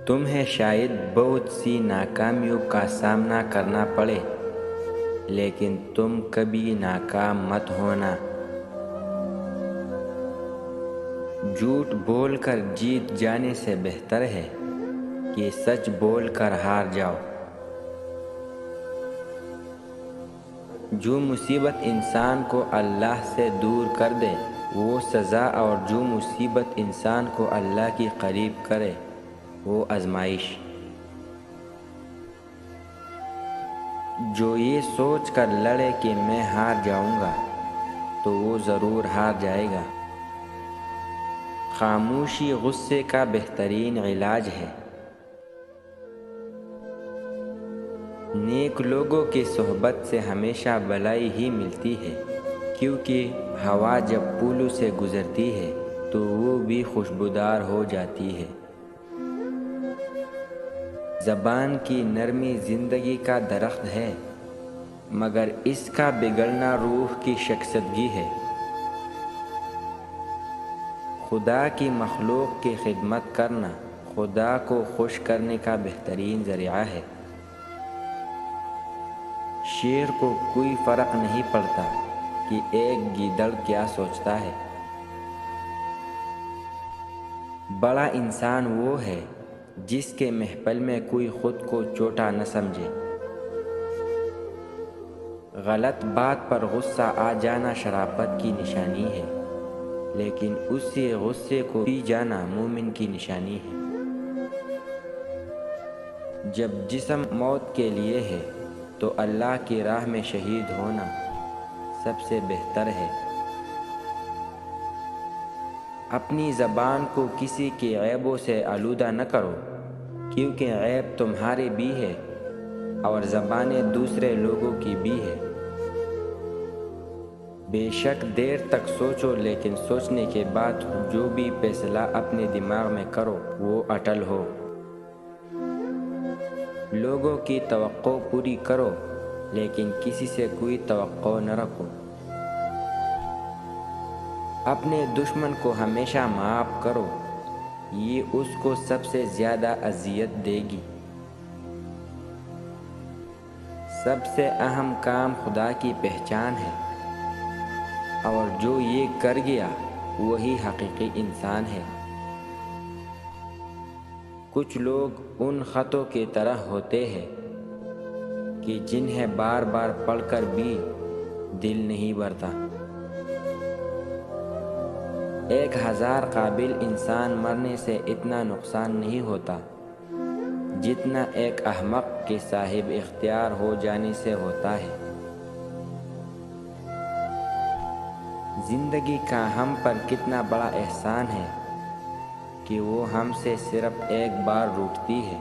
تمہیں شاید بہت سی ناکامیوں کا سامنا کرنا پڑے، لیکن تم کبھی ناکام مت ہونا۔ جھوٹ بول کر جیت جانے سے بہتر ہے کہ سچ بول کر ہار جاؤ۔ جو مصیبت انسان کو اللہ سے دور کر دے وہ سزا، اور جو مصیبت انسان کو اللہ کی قریب کرے وہ آزمائش۔ جو یہ سوچ کر لڑے کہ میں ہار جاؤں گا تو وہ ضرور ہار جائے گا۔ خاموشی غصے کا بہترین علاج ہے۔ نیک لوگوں کی صحبت سے ہمیشہ بھلائی ہی ملتی ہے، کیونکہ ہوا جب پھولوں سے گزرتی ہے تو وہ بھی خوشبودار ہو جاتی ہے۔ زبان کی نرمی زندگی کا درخت ہے، مگر اس کا بگڑنا روح کی شکستگی ہے۔ خدا کی مخلوق کی خدمت کرنا خدا کو خوش کرنے کا بہترین ذریعہ ہے۔ شیر کو کوئی فرق نہیں پڑتا کہ ایک گیدڑ کیا سوچتا ہے۔ بڑا انسان وہ ہے جس کے محفل میں کوئی خود کو چھوٹا نہ سمجھے۔ غلط بات پر غصہ آ جانا شرافت کی نشانی ہے، لیکن اسی غصے کو پی جانا مومن کی نشانی ہے۔ جب جسم موت کے لیے ہے تو اللہ کی راہ میں شہید ہونا سب سے بہتر ہے۔ اپنی زبان کو کسی کے عیبوں سے آلودہ نہ کرو، کیونکہ عیب تمہارے بھی ہے اور زبانیں دوسرے لوگوں کی بھی ہے۔ بے شک دیر تک سوچو، لیکن سوچنے کے بعد جو بھی فیصلہ اپنے دماغ میں کرو وہ اٹل ہو۔ لوگوں کی توقع پوری کرو، لیکن کسی سے کوئی توقع نہ رکھو۔ اپنے دشمن کو ہمیشہ معاف کرو، یہ اس کو سب سے زیادہ اذیت دے گی۔ سب سے اہم کام خدا کی پہچان ہے، اور جو یہ کر گیا وہی حقیقی انسان ہے۔ کچھ لوگ ان خطوں کی طرح ہوتے ہیں کہ جنہیں بار بار پڑھ کر بھی دل نہیں بھرتا۔ 1000 قابل انسان مرنے سے اتنا نقصان نہیں ہوتا جتنا ایک احمق کے صاحب اختیار ہو جانے سے ہوتا ہے۔ زندگی کا ہم پر کتنا بڑا احسان ہے کہ وہ ہم سے صرف ایک بار روٹتی ہے۔